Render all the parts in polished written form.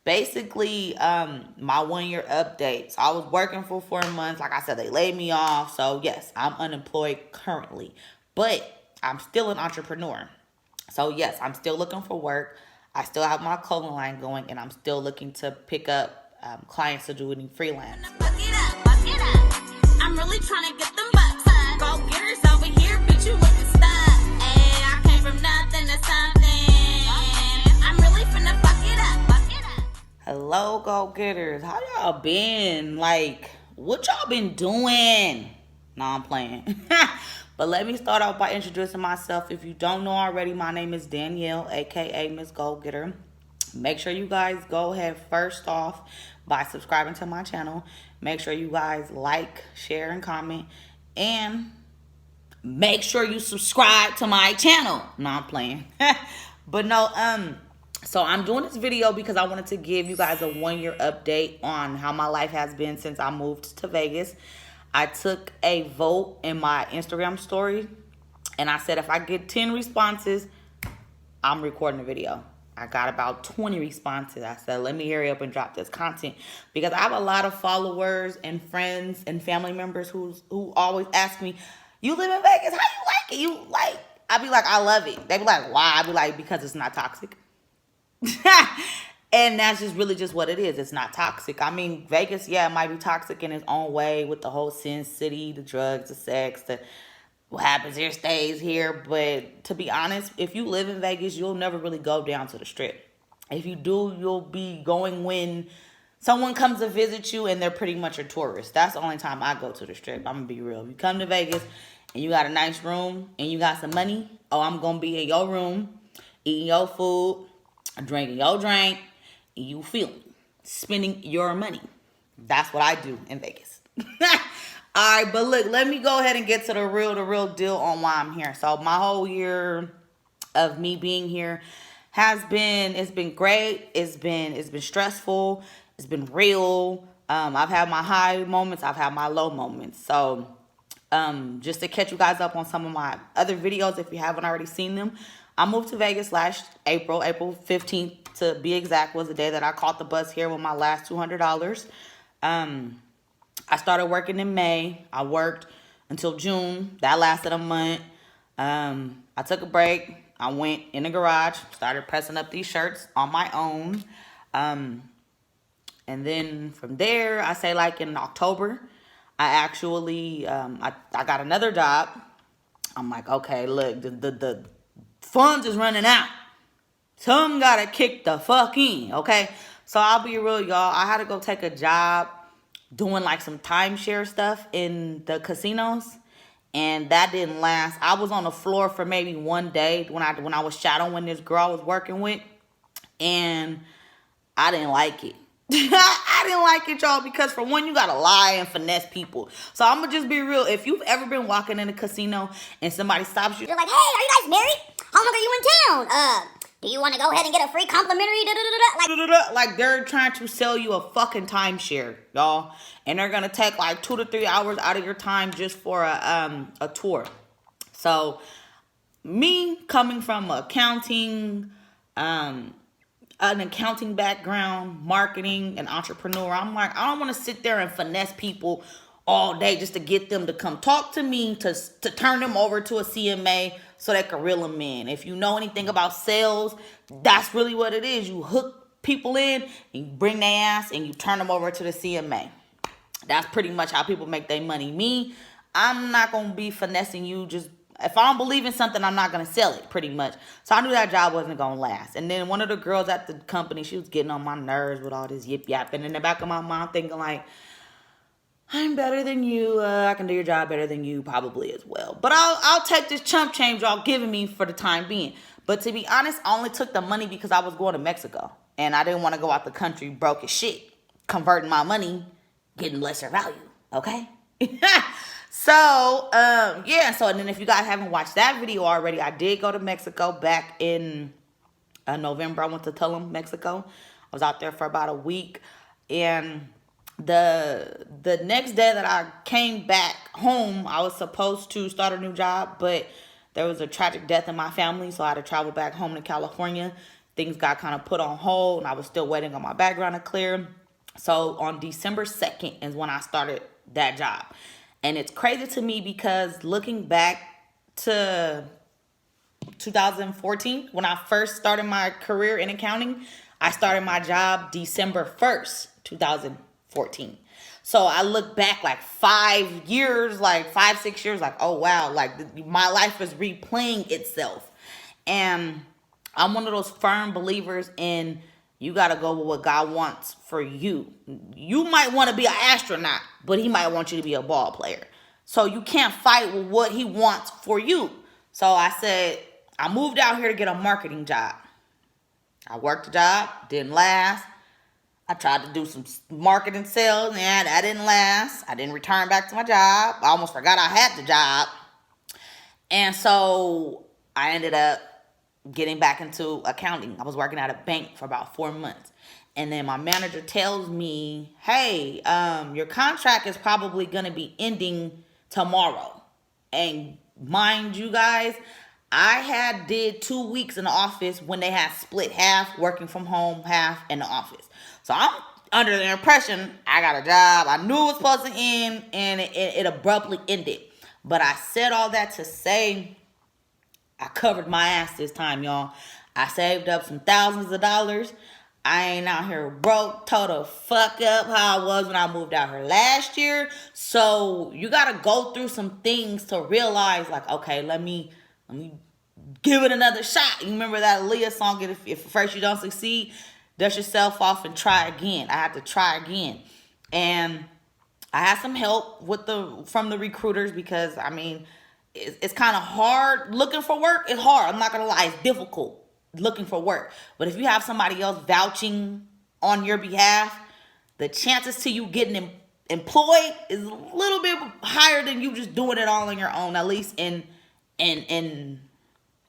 basically my 1 year update. So I was working for 4 months. Like I said, they laid me off. So yes, I'm unemployed currently, but I'm still an entrepreneur. So yes, I'm still looking for work. I still have my clothing line going, and I'm still looking to pick up clients to do any freelance. Buck it up. I'm really trying to get them bucks. Go getters over here, bitch, you looking stuck. Hey, I came from nothing to something. I'm really finna buck it up. Hello, go getters. How y'all been? Like, what y'all been doing? Nah, I'm playing. But let me start off by introducing myself. If you don't know already, my name is Danielle, aka Miss Go Getter. Make sure you guys go ahead first off by subscribing to my channel. Make sure you guys like, share, and comment. And make sure you subscribe to my channel. No, I'm playing. But no, so I'm doing this video because I wanted to give you guys a 1 year update on how my life has been since I moved to Vegas. I took a vote in my Instagram story, and I said if I get 10 responses, I'm recording a video. I got about 20 responses. I said, let me hurry up and drop this content, because I have a lot of followers and friends and family members who always ask me, you live in Vegas, how you like it? I be like, I love it. They be like, why? I be like, because it's not toxic. And that's just really just what it is. It's not toxic. I mean, Vegas, yeah, it might be toxic in its own way with the whole Sin City, the drugs, the sex, the what happens here stays here. But to be honest, if you live in Vegas, you'll never really go down to the Strip. If you do, you'll be going when someone comes to visit you and they're pretty much a tourist. That's the only time I go to the Strip. I'm going to be real. If you come to Vegas and you got a nice room and you got some money, oh, I'm going to be in your room, eating your food, drinking your drink, and you feel me, spending your money. That's what I do in Vegas. All right, but look, let me go ahead and get to the real deal on why I'm here. So my whole year of me being here it's been great. It's been stressful. It's been real. I've had my high moments. I've had my low moments. So just to catch you guys up on some of my other videos, if you haven't already seen them, I moved to Vegas last April 15th to be exact, was the day that I caught the bus here with my last $200. I started working in May. I worked until June. That lasted a month. I took a break. I went in the garage, started pressing up these shirts on my own. And then from there, I say like in October, I actually, I got another job. I'm like, okay, look, the funds is running out. Some gotta kick the fuck in, okay? So I'll be real, y'all. I had to go take a job doing like some timeshare stuff in the casinos, and that didn't last. I was on the floor for maybe 1 day when I was shadowing this girl I was working with, and I didn't like it. I didn't like it, y'all, because for one, you gotta lie and finesse people. So I'm gonna just be real. If you've ever been walking in a casino and somebody stops you, they're like, hey, are you guys married? How long are you in town? Do you want to go ahead and get a free complimentary like they're trying to sell you a fucking timeshare, y'all, and they're gonna take like 2 to 3 hours out of your time just for a tour. So me coming from accounting, an accounting background, marketing, and entrepreneur, I'm like, I don't want to sit there and finesse people all day just to get them to come talk to me, to turn them over to a CMA so they can reel them in. If you know anything about sales, that's really what it is. You hook people in, and you bring their ass, and you turn them over to the CMA. That's pretty much how people make their money. Me, I'm not going to be finessing you. Just if I don't believe in something, I'm not going to sell it, pretty much. So I knew that job wasn't going to last. And then one of the girls at the company, she was getting on my nerves with all this yip-yapping in the back of my mind, thinking like, I'm better than you. I can do your job better than you, probably as well. But I'll take this chump change y'all giving me for the time being. But to be honest, I only took the money because I was going to Mexico. And I didn't want to go out the country broke as shit. Converting my money, getting lesser value. Okay? So, yeah. So, and then if you guys haven't watched that video already, I did go to Mexico back in November. I went to Tulum, Mexico. I was out there for about a week. And the next day that I came back home, I was supposed to start a new job, but there was a tragic death in my family, so I had to travel back home to California. things got kind of put on hold, and I was still waiting on my background to clear. So on December 2nd is when I started that job. And it's crazy to me because looking back to 2014, when I first started my career in accounting, I started my job December 1st, 2014. So I look back like 5 years, like 5, 6 years, like, oh wow, like my life is replaying itself. And I'm one of those firm believers in you got to go with what God wants for you. You might want to be an astronaut, but he might want you to be a ball player. So you can't fight with what he wants for you. So I said, I moved out here to get a marketing job. I worked the job, didn't last. I tried to do some marketing sales, and that didn't last. I didn't return back to my job. I almost forgot I had the job. And so I ended up getting back into accounting. I was working at a bank for about 4 months. And then my manager tells me, hey, your contract is probably going to be ending tomorrow. And mind you guys, I did 2 weeks in the office when they had split half working from home, half in the office. So I'm under the impression I got a job. I knew it was supposed to end, and it abruptly ended. But I said all that to say I covered my ass this time, y'all. I saved up some thousands of dollars. I ain't out here broke, tore the fuck up how I was when I moved out here last year. So you gotta go through some things to realize, like, okay, let me give it another shot. You remember that Aaliyah song, if first you don't succeed, dust yourself off and try again. I had to try again. And I had some help from the recruiters because, I mean, it's kind of hard looking for work. It's hard. I'm not going to lie. It's difficult looking for work. But if you have somebody else vouching on your behalf, the chances to you getting employed is a little bit higher than you just doing it all on your own, at least in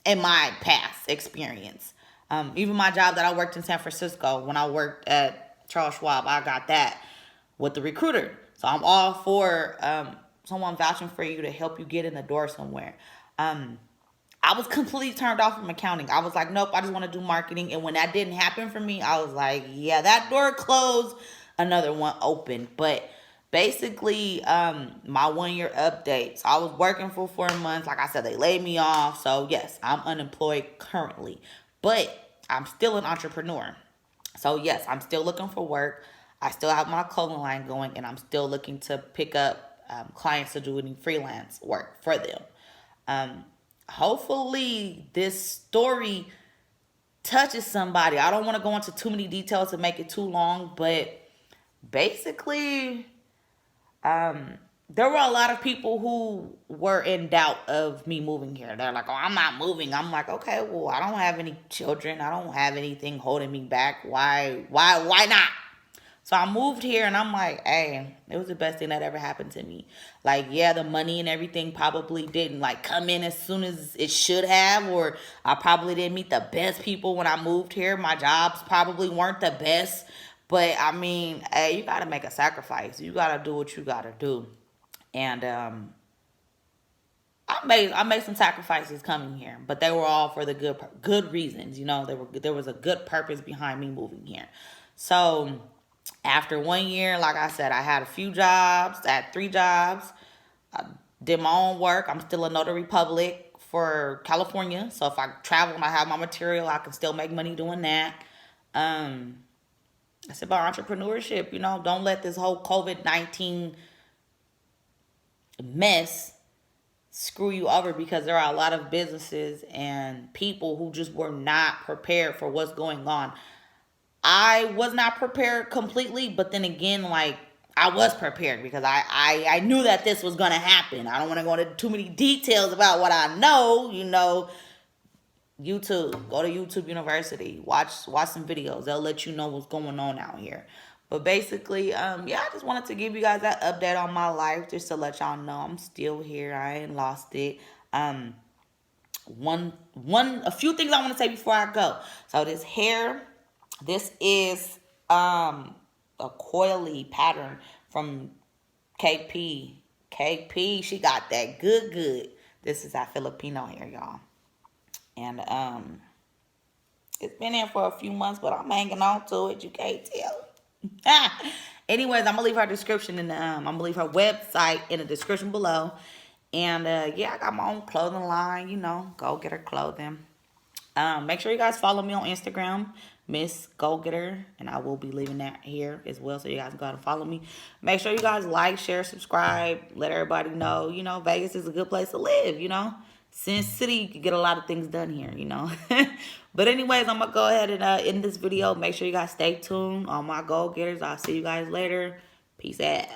my past experience. Even my job that I worked in San Francisco, when I worked at Charles Schwab, I got that with the recruiter. So I'm all for someone vouching for you to help you get in the door somewhere. I was completely turned off from accounting. I was like, nope, I just want to do marketing. And when that didn't happen for me, I was like, yeah, that door closed, another one opened. But basically, my 1 year update. So I was working for 4 months. Like I said, they laid me off. So yes, I'm unemployed currently, but I'm still an entrepreneur. So yes, I'm still looking for work. I still have my clothing line going, and I'm still looking to pick up clients to do any freelance work for them. Hopefully this story touches somebody. I don't want to go into too many details to make it too long, but basically, there were a lot of people who were in doubt of me moving here. They're like, oh, I'm not moving. I'm like, okay, well, I don't have any children. I don't have anything holding me back. Why not? So I moved here, and I'm like, hey, it was the best thing that ever happened to me. Like, yeah, the money and everything probably didn't like come in as soon as it should have, or I probably didn't meet the best people when I moved here. My jobs probably weren't the best, but I mean, hey, you got to make a sacrifice. You got to do what you got to do. And I made some sacrifices coming here, but they were all for the good reasons. You know, there was a good purpose behind me moving here. So after 1 year, like I said, I had a few jobs. I had 3 jobs. I did my own work. I'm still a notary public for California. So if I travel and I have my material, I can still make money doing that. It's about entrepreneurship. You know, don't let this whole COVID-19 mess screw you over, because there are a lot of businesses and people who just were not prepared for what's going on. I was not prepared completely, but then again, like, I was prepared because I knew that this was going to happen. I don't want to go into too many details about what I know. You know, YouTube, go to YouTube University, watch some videos. They'll let you know what's going on out here. But basically, yeah, I just wanted to give you guys that update on my life, just to let y'all know I'm still here. I ain't lost it. A few things I want to say before I go. So this hair, this is a coily pattern from KP. KP, she got that good. This is our Filipino hair, y'all. And It's been there for a few months, but I'm hanging on to it. You can't tell. Anyways, I'm gonna leave her description in the I'm gonna leave her website in the description below. And yeah, I got my own clothing line. You know, go get her clothing. Make sure you guys follow me on Instagram, Miss Go Getter, and I will be leaving that here as well, so you guys can go out and follow me. Make sure you guys like, share, subscribe, let everybody know. You know, Vegas is a good place to live. You know, Sin City, you can get a lot of things done here. You know, but anyways, I'm gonna go ahead and end this video. Make sure you guys stay tuned on my Go Getters. I'll see you guys later. Peace out.